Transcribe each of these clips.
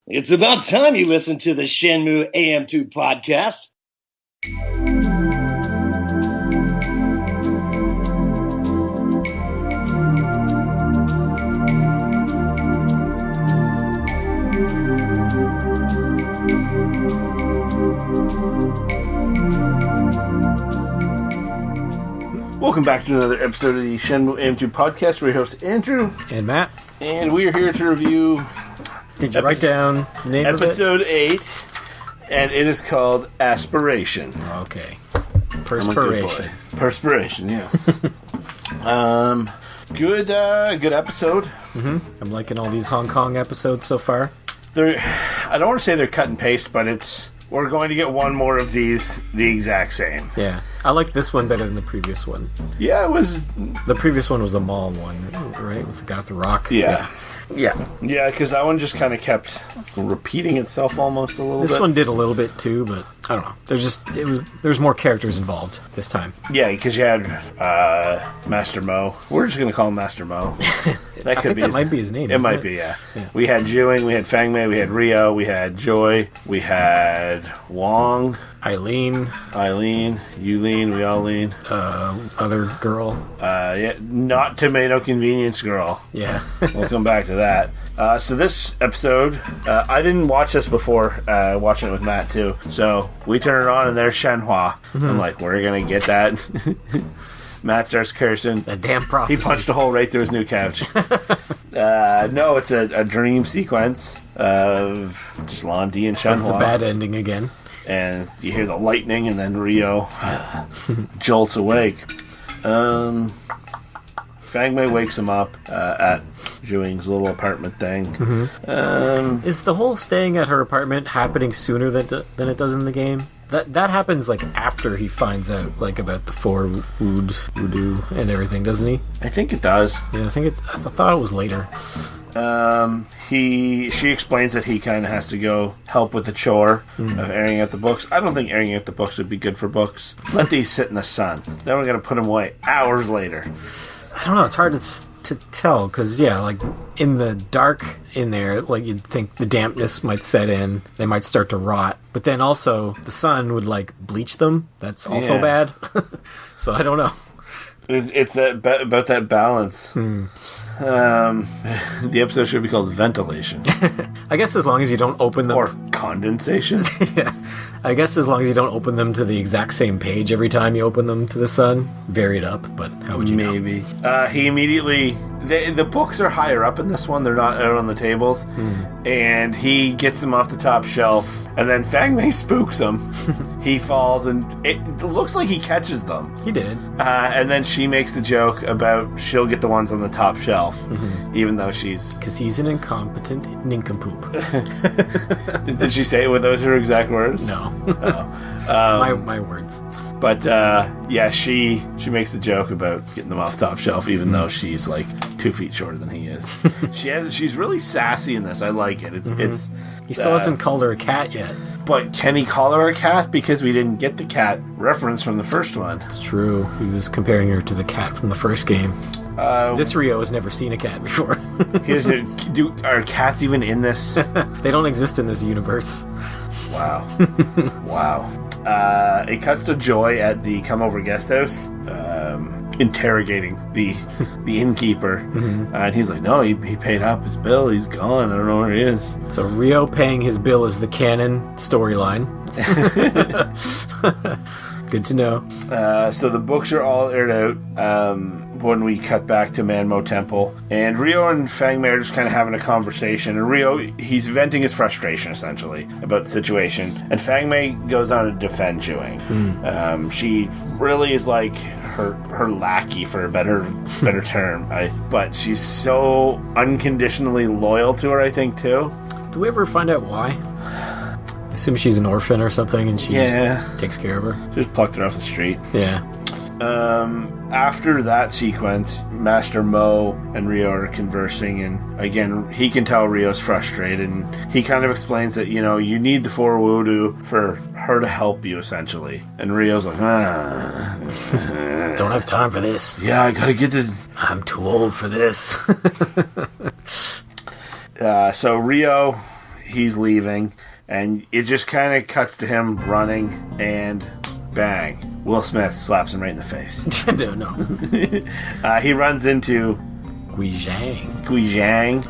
It's about time you listen to the Shenmue AM2 podcast. Welcome back to another episode of the Shenmue AM2 podcast. We're your hosts, Andrew and Matt. And we are here to review... Did you write down the name episode 8, and it is called Aspiration. Okay. Perspiration. Perspiration, yes. Good episode. Mm-hmm. I'm liking all these Hong Kong episodes so far. I don't want to say they're cut and paste, but we're going to get one more of these the exact same. Yeah. I like this one better than the previous one. Yeah, it was... The previous one was the mall one, right? With the guy with the rock. Yeah. Yeah, because that one just kind of kept repeating itself almost a little bit. This one did a little bit too, but I don't know. There's more characters involved this time. Yeah, because you had Master Mo. We're just going to call him Master Mo. That might be his name. It might be, yeah. We had Juing, we had Fang Mei, we had Rio, we had Joy, we had Wong, Eileen, Yulene, we all lean. Other girl. Not Tomato Convenience Girl. Yeah. We'll come back to that. So this episode, I didn't watch this before, watching it with Matt too. So we turn it on and there's Shenhua. Mm-hmm. I'm like, we're going to get that. Matt starts cursing. That damn prophecy. He punched a hole right through his new couch. No, it's a dream sequence of just Lan Di and Shenhua. That's the bad ending again. And you hear the lightning, and then Rio jolts awake. Fang Mei wakes him up at Juing's little apartment thing. Mm-hmm. Is the whole staying at her apartment happening sooner than it does in the game? That happens like after he finds out like about the four voodoo and everything, doesn't he? I think it does. Yeah, I thought it was later. She explains that he kind of has to go help with the chore of airing out the books. I don't think airing out the books would be good for books. Let these sit in the sun. Then we're going to put them away hours later. I don't know. It's hard to tell because, yeah, like in the dark in there, like you'd think the dampness might set in. They might start to rot. But then also the sun would like bleach them. That's also bad. So I don't know. It's about that balance. The episode should be called Ventilation. I guess as long as you don't open them... Or Condensation. Yeah. I guess as long as you don't open them to the exact same page every time you open them to the sun. Vary it up, but how would you know? Maybe. He immediately... The books are higher up in this one. They're not out on the tables. And he gets them off the top shelf. And then Fang Mei spooks him. He falls and it looks like he catches them. He did. And then she makes the joke about she'll get the ones on the top shelf. Even though she's... Because he's an incompetent nincompoop. Did she say it with those her exact words? No. My words. But she makes the joke about getting them off the top shelf, even though she's like 2 feet shorter than he is. She's really sassy in this. I like it. It's he still hasn't called her a cat yet. But can he call her a cat? Because we didn't get the cat reference from the first one. It's true. He was comparing her to the cat from the first game. This Rio has never seen a cat before. Are cats even in this? They don't exist in this universe. Wow. Wow. It cuts to Joy at the come-over guest house, interrogating the innkeeper. And he's like, no, he paid up his bill. He's gone. I don't know where he is. So Rio paying his bill is the canon storyline. Good to know. So the books are all aired out when we cut back to Manmo Temple. And Rio and Fang Mei are just kind of having a conversation. And Rio, he's venting his frustration, essentially, about the situation. And Fang Mei goes on to defend Juing. She really is like her lackey, for a better term. But she's so unconditionally loyal to her, I think, too. Do we ever find out why? I assume she's an orphan or something, and she just takes care of her. Just plucked her off the street. Yeah. After that sequence, Master Mo and Rio are conversing, and again, he can tell Rio's frustrated, and he kind of explains that, you need the four voodoo for her to help you, essentially. And Rio's like, don't have time for this. Yeah, I gotta get to... I'm too old for this. So Rio... he's leaving, and it just kind of cuts to him running, and bang, Will Smith slaps him right in the face. No. He runs into Guizhang.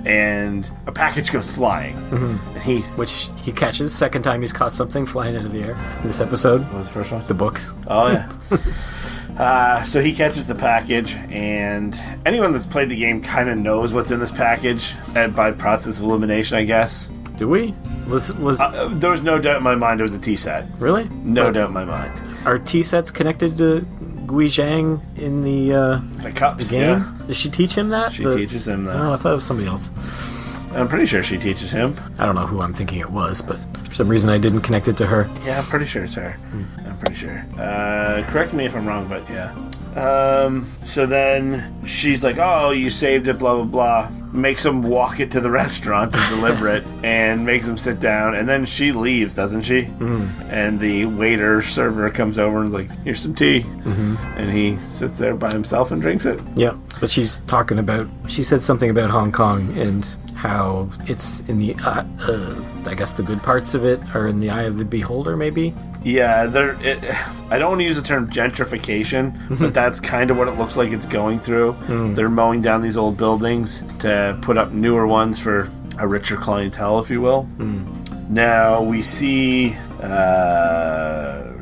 And a package goes flying. And Which he catches. Second time he's caught something flying into the air in this episode. What was the first one? The books. Oh, yeah. So he catches the package, and anyone that's played the game kind of knows what's in this package by process of elimination, I guess. Do we? Was There was no doubt in my mind it was a tea set. Really? No doubt in my mind. Are tea sets connected to Guizhang in the cups, game? yeah. Does she teach him that? She teaches him that. Oh, I thought it was somebody else. I'm pretty sure she teaches him. I don't know who I'm thinking it was, but for some reason I didn't connect it to her. Yeah, I'm pretty sure it's her. I'm pretty sure. Correct me if I'm wrong, but yeah. So then she's like, oh, you saved it, blah, blah, blah. Makes him walk it to the restaurant to deliver it, and makes him sit down, and then she leaves, doesn't she? And the server comes over and is like, here's some tea. And he sits there by himself and drinks it. Yeah, but she said something about Hong Kong and how it's in the, I guess the good parts of it are in the eye of the beholder, maybe? Yeah, I don't want to use the term gentrification, but that's kind of what it looks like it's going through. They're mowing down these old buildings to put up newer ones for a richer clientele, if you will. Now, we see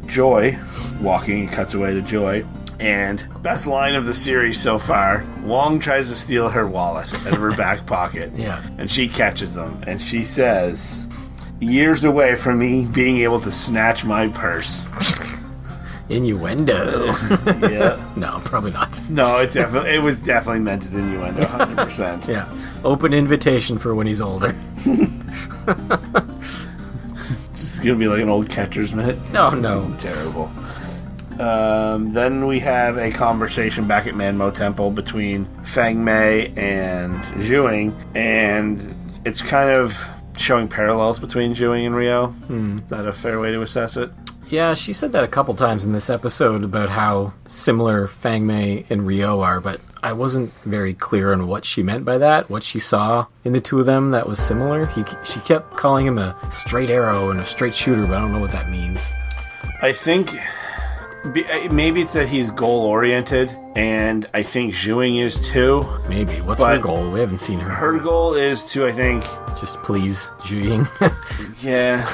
Joy walking, cuts away to Joy. And best line of the series so far, Wong tries to steal her wallet out of her back pocket. Yeah. And she catches them, and she says, years away from me being able to snatch my purse. Innuendo. Yeah. No, probably not. No, it was definitely meant as innuendo, 100%. Yeah. Open invitation for when he's older. Just gonna be like an old catcher's mitt. No. Terrible. Then we have a conversation back at Manmo Temple between Fang Mei and Zhuing, and it's kind of showing parallels between Zhuing and Ryo. Is that a fair way to assess it? Yeah, she said that a couple times in this episode about how similar Fang Mei and Ryo are, but I wasn't very clear on what she meant by that, what she saw in the two of them that was similar. She kept calling him a straight arrow and a straight shooter, but I don't know what that means. I think maybe it's that he's goal-oriented, and I think Zhuing is too. Maybe. What's her goal? We haven't seen her. Her goal is to, I think... just please Zhuing. Yeah.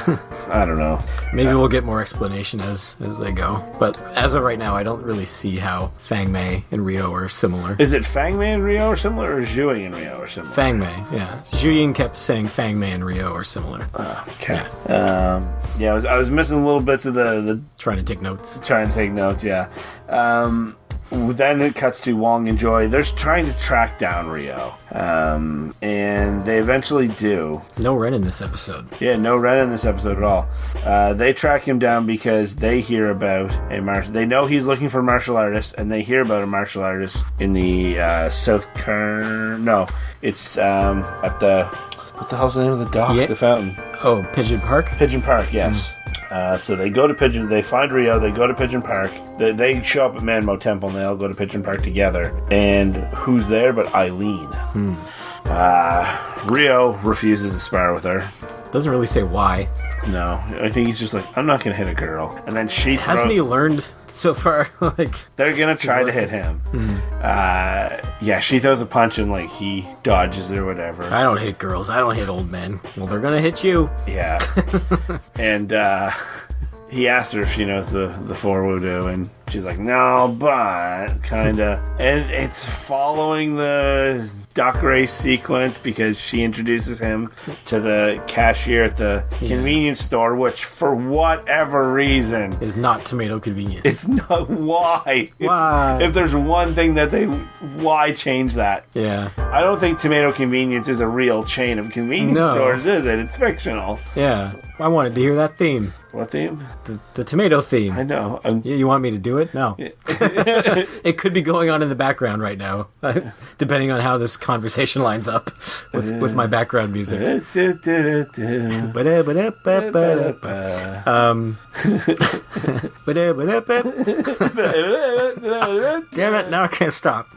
I don't know. Maybe we'll get more explanation as they go. But as of right now, I don't really see how Fang Mei and Ryo are similar. Is it Fang Mei and Ryo are similar, or Zhuing and Ryo are similar? Fang Mei, yeah. Zhuing kept saying Fang Mei and Ryo are similar. Okay. Yeah. I was missing little bits of the Trying to take notes. Yeah. Then it cuts to Wong and Joy. They're trying to track down Ryo. And they eventually do. No Ren in this episode. Yeah, no Ren in this episode at all. They track him down because they hear about they know he's looking for martial artists, and they hear about a martial artist in the it's at the... what the hell's the name of the dock? Yeah. The fountain. Oh, Pigeon Park? Pigeon Park, yes. So they go to they find Ryo, they go to Pigeon Park, they show up at Manmo Temple, and they all go to Pigeon Park together. And who's there but Eileen? Ryo refuses to spar with her. Doesn't really say why. No, I think he's just like, I'm not going to hit a girl. And then hasn't he learned so far? They're going to try to hit him. Yeah, she throws a punch and he dodges it or whatever. I don't hit girls. I don't hit old men. Well, they're going to hit you. Yeah. And he asks her if she knows the four voodoo, and she's like, no, but kind of. And it's following the duck race sequence because she introduces him to the cashier at the convenience store, which for whatever reason is not tomato convenience. It's not. Why? Why? If there's one thing that why change that? Yeah. I don't think tomato convenience is a real chain of convenience stores, is it? It's fictional. Yeah. I wanted to hear that theme. What theme? The tomato theme. I know. You want me to do it? No. It could be going on in the background right now, depending on how this conversation lines up with my background music. Damn it, now I can't stop.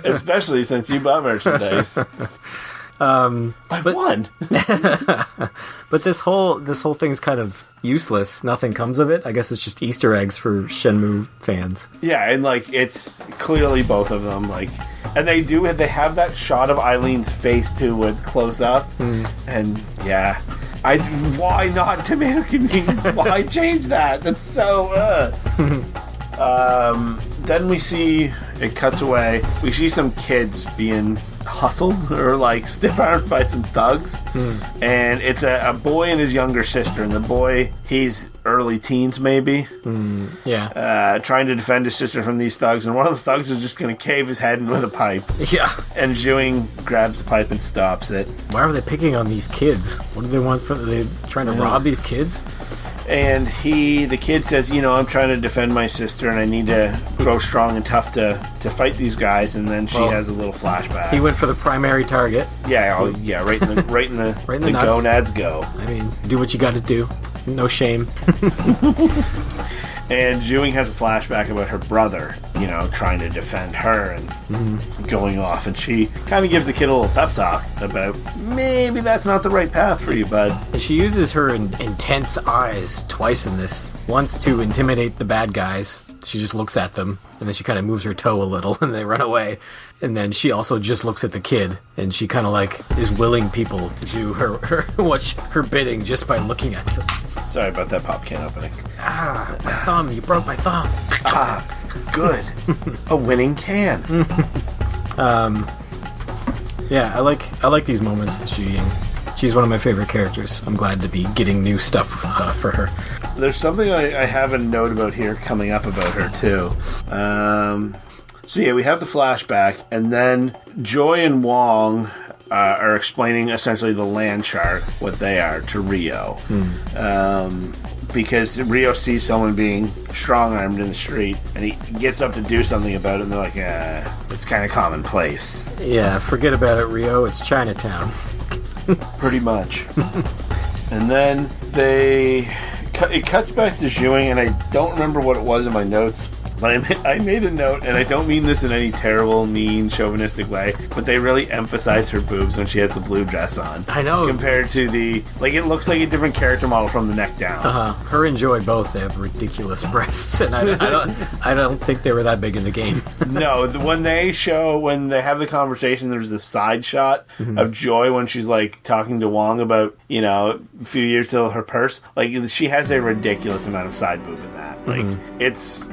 Especially since you bought merchandise. I won. But this whole thing's kind of useless. Nothing comes of it. I guess it's just Easter eggs for Shenmue fans. Yeah, and like it's clearly both of them. Like, and they have that shot of Eileen's face too with close up, and yeah. Why not tomato convenience? Why change that? That's so. Then we see it cuts away. We see some kids being hustled or like stiff armed by some thugs, and it's a boy and his younger sister. And the boy, he's early teens maybe. Trying to defend his sister from these thugs, and one of the thugs is just going to cave his head in with a pipe. Yeah. And Zhuing grabs the pipe and stops it. Why are they picking on these kids? What do they want? Are they trying to rob these kids? And the kid says, I'm trying to defend my sister, and I need to grow strong and tough to fight these guys. And then she has a little flashback. He went for the primary target. Yeah, right in the Right in the nuts. gonads go. I mean, do what you got to do. No shame. And Zhuing has a flashback about her brother, trying to defend her and going off. And she kind of gives the kid a little pep talk about maybe that's not the right path for you, bud. And she uses her intense eyes twice in this. Once to intimidate the bad guys. She just looks at them, and then she kind of moves her toe a little, and they run away. And then she also just looks at the kid, and she kind of like is willing people to do her bidding just by looking at them. Sorry about that pop can opening. My thumb! You broke my thumb. Good. A winning can. Yeah, I like these moments with Xu Ying. She's one of my favorite characters. I'm glad to be getting new stuff for her. There's something I have a note about here coming up about her too. So yeah, we have the flashback, and then Joy and Wong are explaining essentially the land shark, what they are, to Ryo. Because Ryo sees someone being strong-armed in the street, and he gets up to do something about it, and they're like, it's kind of commonplace. Yeah, forget about it, Ryo. It's Chinatown. Pretty much. And then it cuts back to Zhuing, and I don't remember what it was in my notes, but I made a note, and I don't mean this in any terrible, mean, chauvinistic way, but they really emphasize her boobs when she has the blue dress on. I know. Compared to it looks like a different character model from the neck down. Her and Joy both have ridiculous breasts, and I don't think they were that big in the game. No, when they have the conversation, there's this side shot of Joy when she's like talking to Wong about, a few years till her purse. Like, she has a ridiculous amount of side boob in that. Like, it's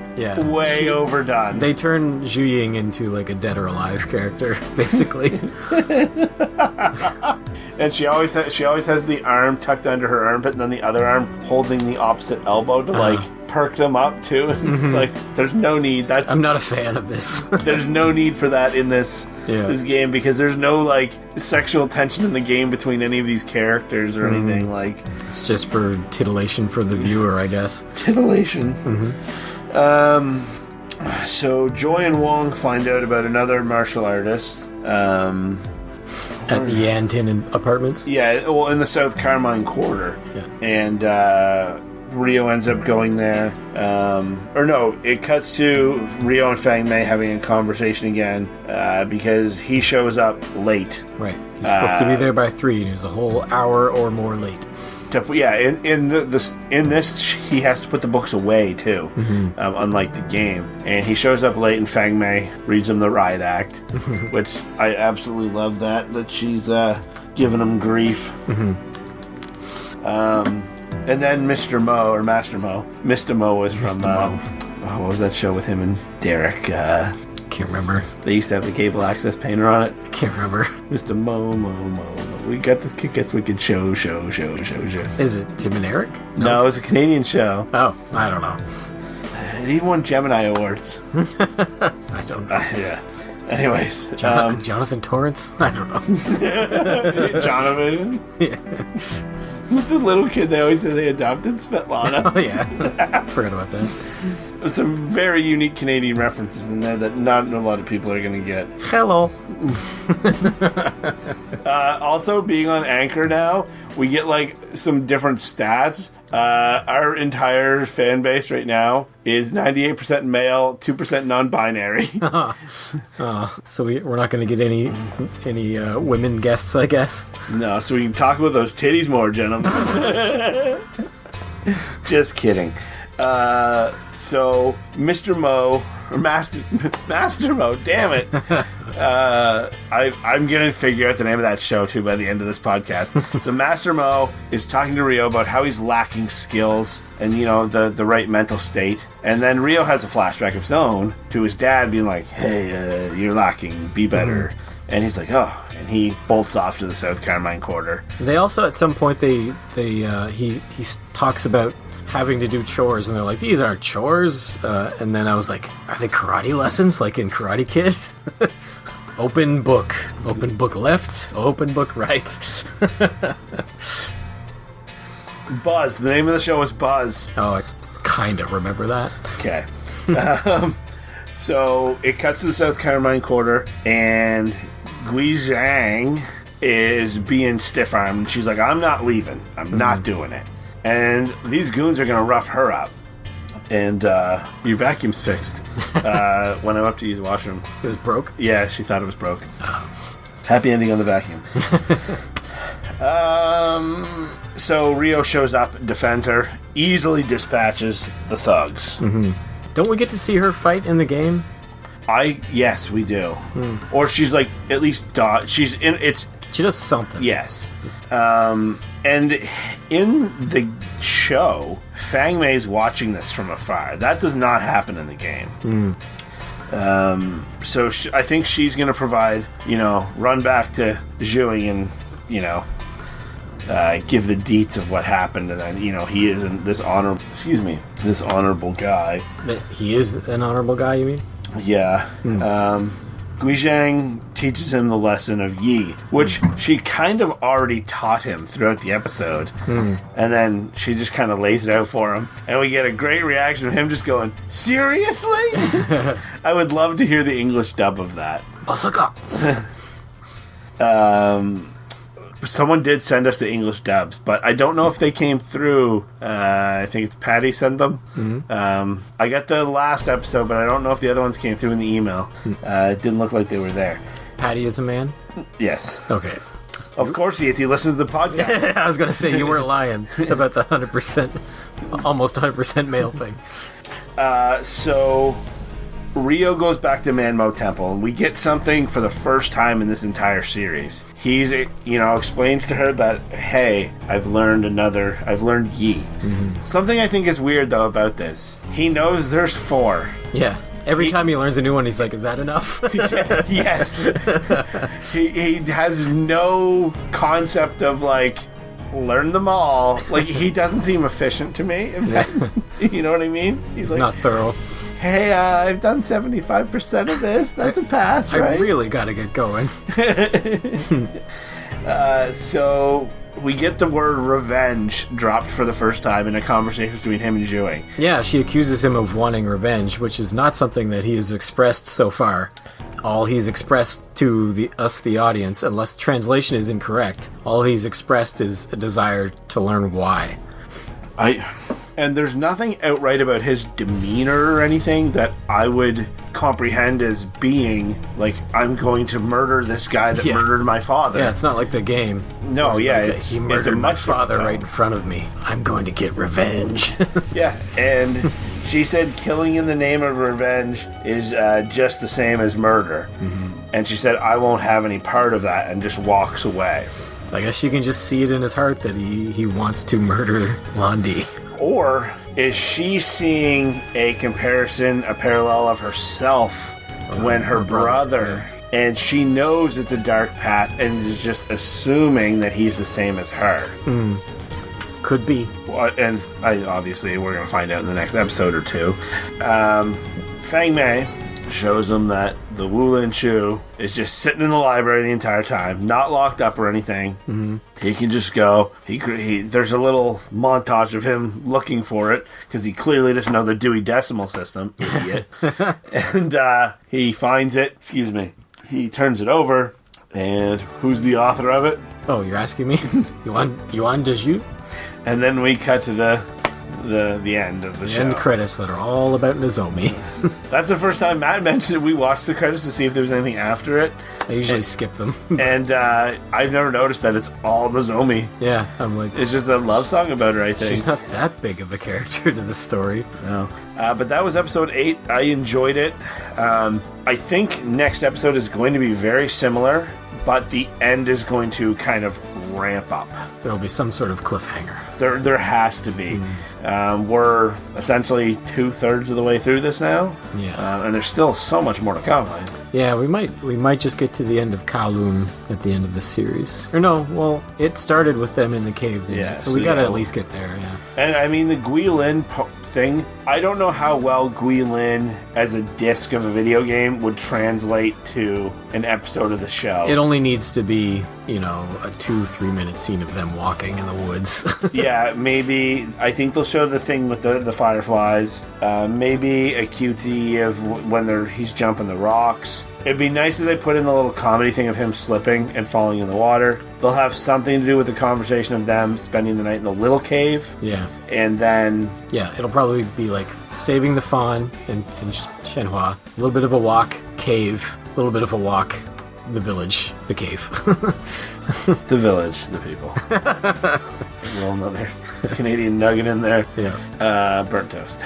way overdone. They turn Xu Ying into like a dead or alive character, basically. And she always has the arm tucked under her armpit, and then the other arm holding the opposite elbow to perk them up too. It's like there's no need. I'm not a fan of this. There's no need for that in this game, because there's no sexual tension in the game between any of these characters or anything. It's just for titillation for the viewer, I guess. Titillation. So Joy and Wong find out about another martial artist. At the Yantin Apartments? Yeah, well, in the South Carmine Quarter. Yeah. And Ryo ends up going there. It cuts to Ryo and Fang Mei having a conversation again because he shows up late. Right. He's supposed to be there by 3, and he was a whole hour or more late. In this, he has to put the books away too, unlike the game. And he shows up late, and Fang Mei reads him the riot act, which I absolutely love that she's giving him grief. And then Mr. Mo, or Master Mo, Mr. Mo was from what was that show with him and Derek? Can't remember. They used to have the cable access painter on it. Can't remember. Mr. Mo. We got this Kick-Ass Wicked show. Is it Tim and Eric? No, it was a Canadian show. Oh, I don't know. It even won Gemini Awards. I don't know. Yeah. Anyways. Jonathan Torrance? I don't know. Jonathan? Yeah. With the little kid they always say they adopted, Svetlana. Oh, yeah. Forgot about that. Some very unique Canadian references in there that not a lot of people are going to get. Hello. Also, being on Anchor now, we get some different stats. Our entire fan base right now is 98% male, 2% non-binary. So we're not going to get any women guests, I guess. No, so we can talk about those titties more, gentlemen. Just kidding. So Mr. Mo, or Master Mo, damn it. I'm going to figure out the name of that show, too, by the end of this podcast. So Master Mo is talking to Rio about how he's lacking skills and, the right mental state. And then Rio has a flashback of his own to his dad being like, hey, you're lacking, be better. Mm-hmm. And he's like, oh, and he bolts off to the South Carmine Quarter. They also, at some point, he talks about having to do chores, and they're like, these aren't chores. And then I was like, are they karate lessons, like in Karate Kid? Open book left, open book right. Buzz. The name of the show was Buzz. Oh, I kind of remember that. Okay. So it cuts to the South Carmine Quarter, and Gui Zhang is being stiff-armed. She's like, I'm not leaving. I'm not doing it. And these goons are going to rough her up. And your vacuum's fixed. When I'm up to use the washroom. It was broke? Yeah, she thought it was broke. Happy ending on the vacuum. So Rio shows up, defends her, easily dispatches the thugs. Mm-hmm. Don't we get to see her fight in the game? Yes, we do. Or she's like, at least, she's in, she does something. Yes. And in the show, Fang Mei's watching this from afar. That does not happen in the game. So I think she's going to provide, run back to Zhuing and, give the deets of what happened. And then, he isn't this honorable guy. He is an honorable guy, you mean? Yeah. Gui Zhang teaches him the lesson of Yi, which she kind of already taught him throughout the episode. And then she just kind of lays it out for him. And we get a great reaction of him just going, seriously? I would love to hear the English dub of that. Osaka! Someone did send us the English dubs, but I don't know if they came through. I think it's Patty sent them. I got the last episode, but I don't know if the other ones came through in the email. It didn't look like they were there. Patty is a man? Yes. Okay. Of course he is. He listens to the podcast. I was going to say, you weren't lying about the 100%, almost 100% male thing. So Rio goes back to Manmo Temple, and we get something for the first time in this entire series. He's, explains to her that, hey, I've learned Yi. Something I think is weird, though, about this. He knows there's 4. Yeah. Every time he learns a new one, he's like, is that enough? Yes. He has no concept of, learn them all. He doesn't seem efficient to me. You know what I mean? He's not thorough. Hey, I've done 75% of this. That's a pass, right? I really got to get going. So we get the word revenge dropped for the first time in a conversation between him and Zhuing. Yeah, she accuses him of wanting revenge, which is not something that he has expressed so far. All he's expressed to the audience, unless translation is incorrect, all he's expressed is a desire to learn why. And there's nothing outright about his demeanor or anything that I would comprehend as being I'm going to murder this guy that murdered my father. Yeah, it's not like the game. No, yeah, he murdered my father right in front of me. I'm going to get revenge. Yeah, and she said killing in the name of revenge is just the same as murder. And she said, I won't have any part of that, and just walks away. I guess you can just see it in his heart that he wants to murder Londi. Or is she seeing a parallel of herself when her brother, and she knows it's a dark path and is just assuming that he's the same as her? Could be. And obviously we're going to find out in the next episode or two. Fang Mei shows him that the Wulin Shu is just sitting in the library the entire time, not locked up or anything. He can just go. There's a little montage of him looking for it because he clearly doesn't know the Dewey Decimal System, idiot. And he finds it. Excuse me. He turns it over, and who's the author of it? Oh, you're asking me? Yuan Deju? And then we cut to the end of the show. End credits that are all about Nozomi. That's the first time Matt mentioned it. We watched the credits to see if there was anything after it. I usually skip them. And I've never noticed that it's all Nozomi. Yeah, I'm like... It's just a love song about her, I think. She's not that big of a character to the story. No. But that was episode 8. I enjoyed it. I think next episode is going to be very similar, but the end is going to kind of ramp up. There'll be some sort of cliffhanger. There has to be. We're essentially 2/3 of the way through this now. Yeah. And there's still so much more to come. Yeah, we might just get to the end of Kowloon at the end of the series. Or no, well, it started with them in the cave, didn't it? So we gotta at least get there, yeah. And I mean, the Guilin thing, I don't know how well Guilin as a disc of a video game would translate to an episode of the show. It only needs to be, a 2-3 minute scene of them walking in the woods. Yeah, maybe. I think they'll show the thing with the fireflies. Maybe a QT of when he's jumping the rocks. It'd be nice if they put in the little comedy thing of him slipping and falling in the water. They'll have something to do with the conversation of them spending the night in the little cave. Yeah. And then... Yeah, it'll probably be like saving the fawn in Shenhua, a little bit of a walk, cave, a little bit of a walk, the village, the cave. The village, the people. There's a little another Canadian nugget in there. Yeah. Burnt toast.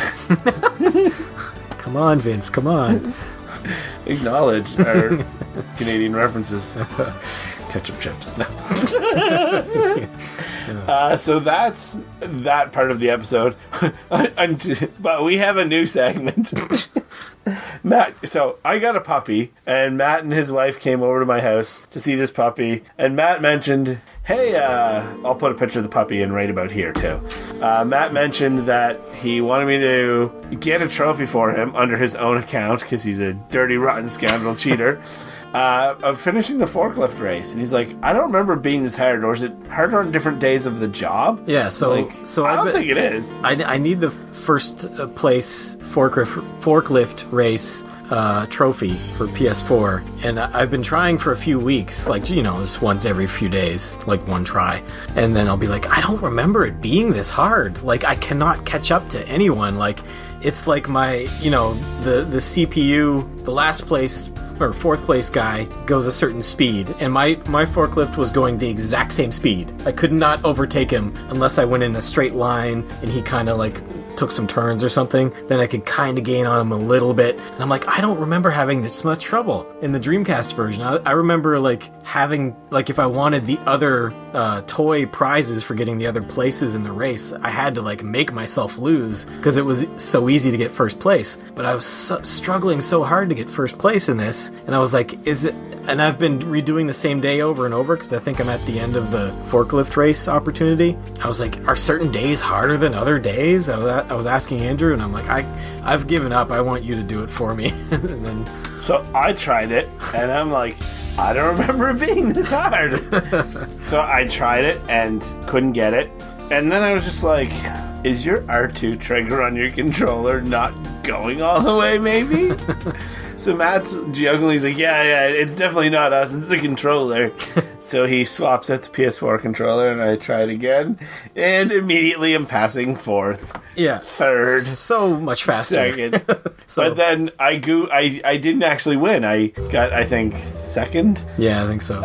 Come on, Vince, come on. Acknowledge our Canadian references. Ketchup chips. No. So that's that part of the episode. But we have a new segment. Matt, so I got a puppy, and Matt and his wife came over to my house to see this puppy, and Matt mentioned, hey, I'll put a picture of the puppy and right about here too. Matt mentioned that he wanted me to get a trophy for him under his own account, because he's a dirty, rotten scoundrel cheater, of finishing the forklift race. And he's like, I don't remember being this hard, or is it harder on different days of the job? Yeah, so I don't think it is. I need the first place forklift race trophy for PS4, and I've been trying for a few weeks, like, just once every few days, like one try, and then I'll be like, I don't remember it being this hard. Like, I cannot catch up to anyone. Like, it's like my, the CPU, the last place or fourth place guy goes a certain speed, and my forklift was going the exact same speed. I could not overtake him unless I went in a straight line and he kind of like took some turns or something. Then I could kind of gain on him a little bit, and I'm like, I don't remember having this much trouble in the Dreamcast version. I remember like having, like, if I wanted the other toy prizes for getting the other places in the race, I had to like make myself lose because it was so easy to get first place. But I was struggling so hard to get first place in this, and I was like, is it? And I've been redoing the same day over and over because I think I'm at the end of the forklift race opportunity. I was like, are certain days harder than other days? I was asking Andrew, and I'm like, I've given up. I want you to do it for me. And then, so I tried it, and I'm like, I don't remember it being this hard. So I tried it and couldn't get it. And then I was just like, is your R2 trigger on your controller not going all the way, maybe? So Matt's jokingly, he's like, yeah, it's definitely not us, it's the controller. So he swaps out the PS4 controller, and I try it again, and immediately I'm passing fourth. Yeah. Third. So much faster. Second. But then I didn't actually win. I got, I think, second. Yeah, I think so.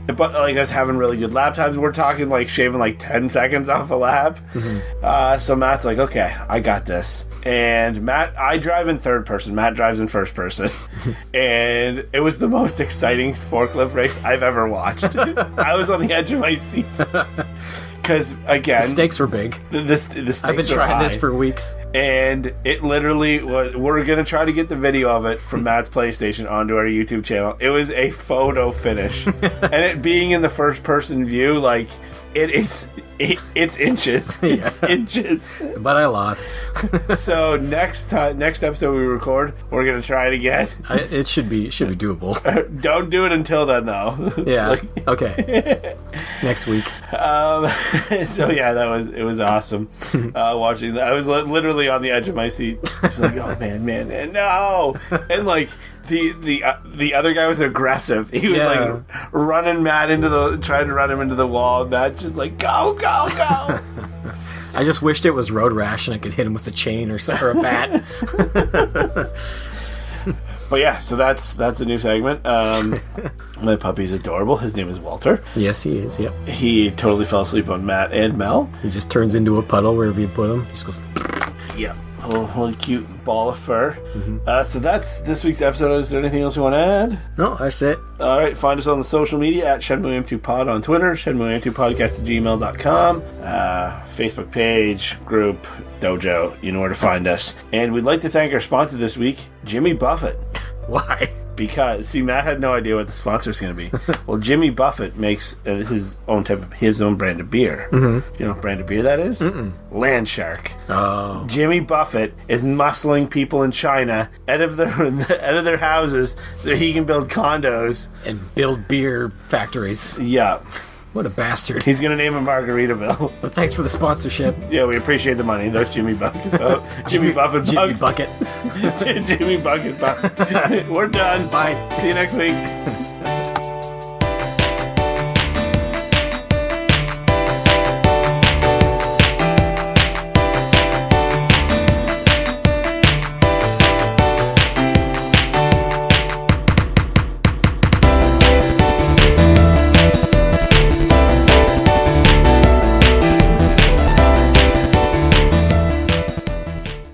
But like, I was having really good lap times. We're talking like shaving like 10 seconds off a lap. Mm-hmm. So Matt's like, okay, I got this. And I drive in third person. Matt drives in first person. And it was the most exciting forklift race I've ever watched. I was on the edge of my seat. Because, again... The stakes were big. The stakes I've been trying this for weeks. And it literally was... We're going to try to get the video of it from Matt's PlayStation onto our YouTube channel. It was a photo finish. And it being in the first-person view, like, it's inches. It's inches. But I lost. So next episode we record, we're going to try it again. It should be doable. Don't do it until then, though. Yeah. Okay. Next week. So yeah, it was awesome watching that. I was literally literally on the edge of my seat. She's like, "Oh man, no!" And like the other guy was aggressive. He was like running Matt trying to run him into the wall. And Matt's just like, "Go, go, go!" I just wished it was Road Rash and I could hit him with a chain or a bat. But yeah, so that's a new segment. My puppy's adorable. His name is Walter. Yes, he is. Yep. He totally fell asleep on Matt and Mel. He just turns into a puddle wherever you put him. He just goes. Yeah, a little cute ball of fur. So that's this week's episode. Is there anything else you want to add? No, that's it. All right, find us on the social media at Shenmue AM2 Pod on Twitter, Shenmue AM2 Podcast at gmail.com, Facebook page, group, dojo, you know where to find us. And we'd like to thank our sponsor this week, Jimmy Buffett. Why? Because, see, Matt had no idea what the sponsor is going to be. Well, Jimmy Buffett makes his own brand of beer. Mm-hmm. You know what brand of beer that is? Land Shark. Oh. Jimmy Buffett is muscling people in China out of their houses so he can build condos and build beer factories. Yeah. What a bastard. He's going to name it Margaritaville. But thanks for the sponsorship. Yeah, we appreciate the money. Those Jimmy Buckets. Jimmy Buffett Jimmy bucks. Bucket. Jimmy Bucket bucks. We're done. Bye. See you next week.